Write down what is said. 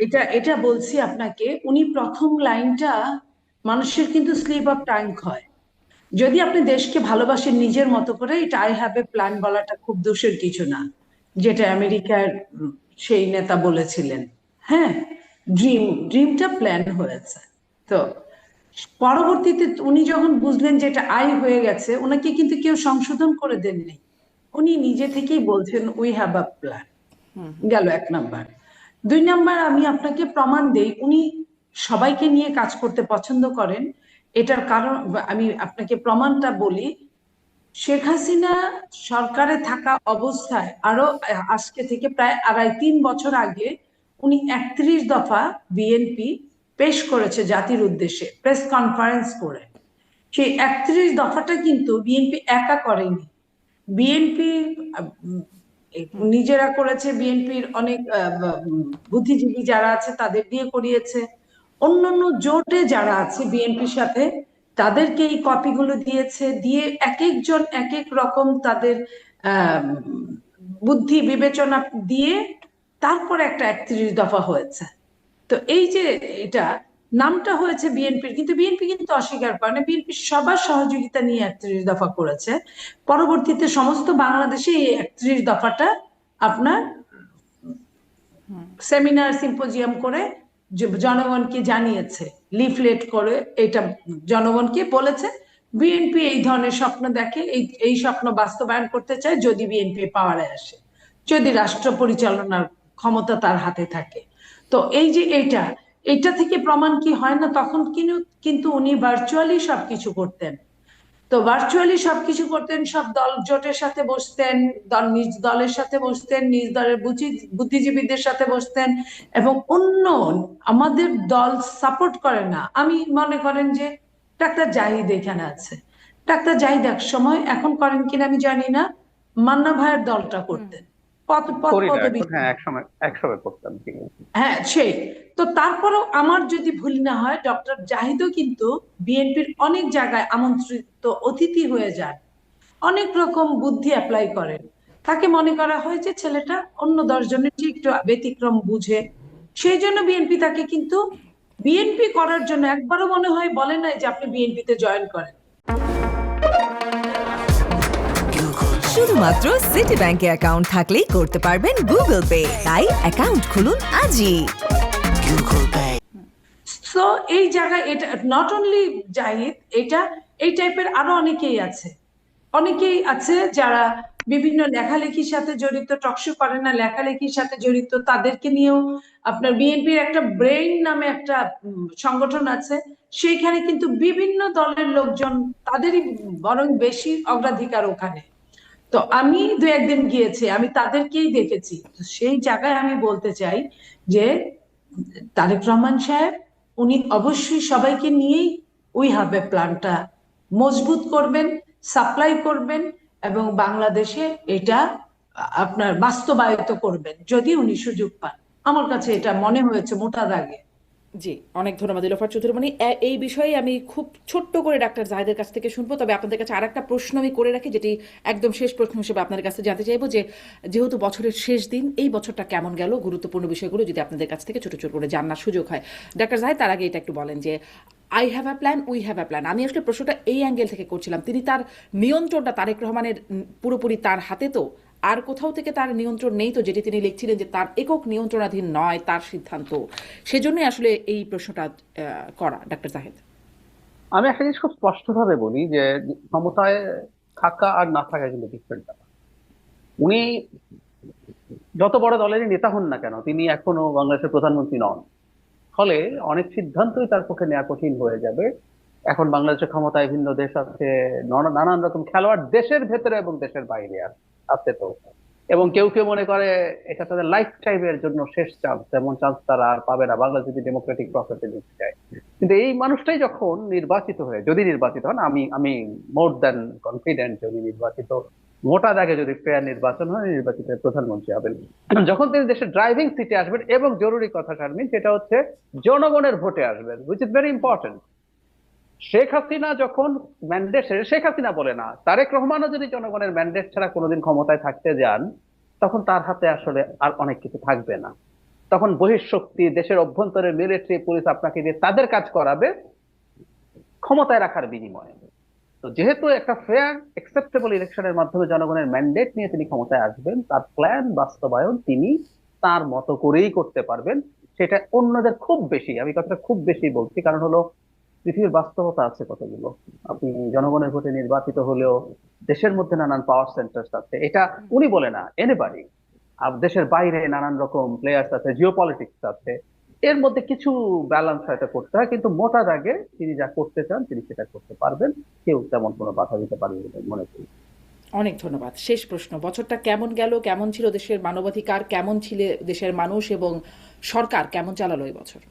এটা এটা বলছি আপনাকে, উনি প্রথম লাইনটা মানুষের কিন্তু স্লিপ অফ টাং হয়। যদি আপনি দেশকে ভালোবাসেন নিজের মতো করে, এটা আই হ্যাভ এ প্ল্যান বলাটা খুব দোষের কিছু না, যেটা আমেরিকার সেই নেতা বলেছিলেন। হ্যাঁ, ড্রিমটা প্ল্যান হয়েছে। তো পরবর্তীতে উনি যখন বুঝলেন যে এটা আই হয়ে গেছে, ওনাকে কিন্তু কেউ সংশোধন করে দেননি, উনি নিজে থেকেই বলছেন উই হ্যাভ আ প্ল্যান। গেল 1 নাম্বার। 2 নাম্বার, আমি আপনাকে প্রমাণ দেই উনি সবাইকে নিয়ে কাজ করতে পছন্দ করেন। এটার কারণ আমি আপনাকে প্রমাণটা বলি। শেখ হাসিনা সরকারে থাকা অবস্থায় আরো আজকে থেকে প্রায় 2.5-3 বছর আগে উনি 31 দফা বিএনপি পেশ করেছে জাতির উদ্দেশ্যে প্রেস কনফারেন্স করে। সেই 31 দফাটা কিন্তু বিএনপি একা করেনি। বিএনপি নিজেরা করেছে, বিএনপির অনেক বুদ্ধিজীবী যারা আছে তাদের দিয়ে করিয়েছে, অন্যান্য জোটে যারা আছে বিএনপির সাথে তাদেরকে এই কপিগুলো দিয়েছে, দিয়ে এক একজন এক এক রকম তাদের আহ বুদ্ধি বিবেচনা দিয়ে তারপর একটা 31 দফা হয়েছে। তো এই যে এটা নামটা হয়েছে বিএনপির, কিন্তু বিএনপি কিন্তু অস্বীকার করে না, বিএনপি সবার সহযোগিতা নিয়ে 31 দফা করেছে। পরবর্তীতে সমস্ত বাংলাদেশে এই 31 দফাটা আপনার সেমিনার সিম্পোজিয়াম করে জনগণকে জানিয়েছে, লিফলেট করে এটা জনগণকে বলেছে বিএনপি এই ধরনের স্বপ্ন দেখে, এই স্বপ্ন বাস্তবায়ন করতে চায় যদি বিএনপি পাওয়ারে আসে, যদি রাষ্ট্র পরিচালনার ক্ষমতা তার হাতে থাকে। তো এই যে এটা থেকে প্রমাণ কি হয় না, তখন কিন্তু উনি ভার্চুয়ালি সবকিছু করতেন। তো ভার্চুয়ালি সবকিছু করতেন, সব দল জোটের সাথে বসতেন, নিজ দলের সাথে বসতেন, নিজ দলের বুদ্ধিজীবীদের সাথে বসতেন, এবং অন্য আমাদের দল সাপোর্ট করে না। আমি মনে করেন যে ডাক্তার জাহিদ এখানে আছে, ডাক্তার জাহিদ এক সময়, এখন করেন কিনা আমি জানি না, মান্না ভাইয়ের দলটা করতেন, পদ পদ করি না পদবি। এখন, হ্যাঁ একসময় একসময় করতাম, ঠিক আছে। হ্যাঁ সেই। তো তারপরেও আমার যদি ভুল না হয়, ডক্টর জাহিদও কিন্তু বিএনপির অনেক জায়গায় আমন্ত্রিত অতিথি হয়ে যান, অনেক রকম বুদ্ধি অ্যাপ্লাই করেন। তাকে মনে করা হয় যে ছেলেটা অন্য 10 জনের চেয়ে একটু ব্যতিক্রম বুঝে, সেই জন্য বিএনপি তাকে কিন্তু বিএনপি করার জন্য একবারও মনে হয় বলে নাই যে আপনি বিএনপিতে জয়েন করেন। শুধুমাত্র সিটি ব্যাংকে অ্যাকাউন্ট থাকলেই করতে পারবেন গুগল পে, তাই অ্যাকাউন্ট খুলুন আজই। সো এই জায়গায় এটা নট অনলি জাহিদ, এটা এই টাইপের আরো অনেকেই আছে যারা বিভিন্ন লেখালেখির সাথে জড়িত, টকশো করে না, লেখালেখির সাথে জড়িত, তাদেরকে নিয়েও আপনার বিএনপির একটা ব্রেইন নামে একটা সংগঠন আছে, সেইখানে কিন্তু বিভিন্ন দলের লোকজন, তাদেরই বরং বেশি অগ্রাধিকার ওখানে। তো আমি 2-1 দিন গিয়েছি, আমি তাদেরকেই দেখেছি। তো সেই জায়গায় আমি বলতে চাই যে তারেক রহমান সাহেব উনি অবশ্যই সবাইকে নিয়েই উই হ্যাভ এ প্ল্যানটা মজবুত করবেন, সাপ্লাই করবেন, এবং বাংলাদেশে এটা আপনার বাস্তবায়িত করবেন যদি উনি সুযোগ পান। আমার কাছে এটা মনে হয়েছে মোটা দাগে। জি, অনেক ধন্যবাদ ইলোফার চৌধুরী মনি। এই বিষয়ে আমি খুব ছোট্ট করে ডাক্তার জাহিদের কাছ থেকে শুনবো, তবে আপনাদের কাছে আরেকটা প্রশ্ন আমি করে রাখি, যেটি একদম শেষ প্রশ্ন হিসেবে আপনাদের কাছে জানতে চাইবো যে যেহেতু বছরের শেষ দিন, এই বছরটা কেমন গেল, গুরুত্বপূর্ণ বিষয়গুলো যদি আপনাদের কাছ থেকে ছোট ছোট করে জানার সুযোগ হয়। ডাক্তার জাহিদ, তার আগে এটা একটু বলেন যে I have a plan, we have a plan, আমি আসলে প্রশ্নটা এই অ্যাঙ্গেল থেকে করছিলাম, তিনি তার নিয়ন্ত্রণটা তারেক রহমানের পুরোপুরি তার হাতে, তো আর কোথাও থেকে তার নিয়ন্ত্রণ নেই তো, যেটি তিনি লিখছিলেন যে তার একক নিয়ন্ত্রণাধীন নয় তার সিদ্ধান্ত, সেজন্যই আসলে এই প্রশ্নটা করা। ডাক্তার জাহিদ, আমি একটা জিনিস খুব স্পষ্টভাবে বলি যে ক্ষমতায় থাকা আর না থাকা কিন্তু ডিফারেন্ট ব্যাপার। উনি যত বড় দলেরই নেতা হন না কেন, তিনি এখনো বাংলাদেশের প্রধানমন্ত্রী নন। ফলে অনেক সিদ্ধান্তই তার পক্ষে নেওয়া কঠিন হয়ে যাবে। এখন বাংলাদেশের ক্ষমতায় ভিন্ন দেশ আছে, নানান রকম খেলোয়াড় দেশের ভেতরে এবং দেশের বাইরে আছে তো। এবং কেউ কেউ মনে করে এটা তাদের লাইফ টাইমের জন্য শেষ চান্স, এমন চান্স তারা আর পাবে না বাংলাদেশ যদি ডেমোক্রেটিক প্রসেসে ঢুকতে যায়। কিন্তু এই মানুষটাই যখন নির্বাচিত হয়ে, যদি নির্বাচিত হন, আমি আমি মোর দ্যান কনফিডেন্ট যে উনি নির্বাচিত, মোটা দাগে যদি ফেয়ার নির্বাচন হয়, নির্বাচিত প্রধানমন্ত্রী হবেন। যখন তিনি দেশের ড্রাইভিং সিটে আসবেন, এবং জরুরি কথা শারমিন, সেটা হচ্ছে জনগণের ভোটে আসবেন, which is very important. Sheikh Hasina যখন ম্যান্ডেট, শেখ হাসিনা বলে না, তারেক রহমানও যদি জনগণের ম্যান্ডেট ছাড়া কোনোদিন ক্ষমতায় থাকতে যান, তখন তার হাতে আসলে আর অনেক কিছু থাকবে না। তখন বহিঃশক্তি, দেশের অভ্যন্তরে মিলিটারি, পুলিশ আপনাকে দিয়ে তাদের কাজ করাবে ক্ষমতায় রাখার বিনিময়ে। তো যেহেতু একটা ফেয়ার অ্যাকসেপ্টেবল ইলেকশনের মাধ্যমে জনগণের ম্যান্ডেট নিয়ে তিনি ক্ষমতায় আসবেন, তার প্ল্যান বাস্তবায়ন তিনি তার মতো করেই করতে পারবেন। সেটা অন্যদের খুব বেশি, আমি কথাটা খুব বেশি বলছি, কারণ হলো পৃথিবীর বাস্তবতা আছে কতগুলো। আপনি জনগণের ভোটে নির্বাচিত হলেও দেশের মধ্যে নানান পাওয়ার সেন্টার্স আছে, এটা উনি বলে না, এনিবাডি। দেশের বাইরে নানান রকম প্লেয়ার্স আছে, জিওপলিটিক্স আছে, এর মধ্যে কিছু ব্যালেন্স হয়তো করতে হয়, কিন্তু মোটা দাগে তিনি যা করতে চান তিনি সেটা করতে পারবেন, কেউ তেমন কোনো বাধা দিতে পারবে বলে মনে করি। অনেক ধন্যবাদ। শেষ প্রশ্ন, বছরটা কেমন গেল, কেমন ছিল দেশের মানবাধিকার, কেমন ছিল দেশের মানুষ এবং সরকার কেমন চালালো এই বছর?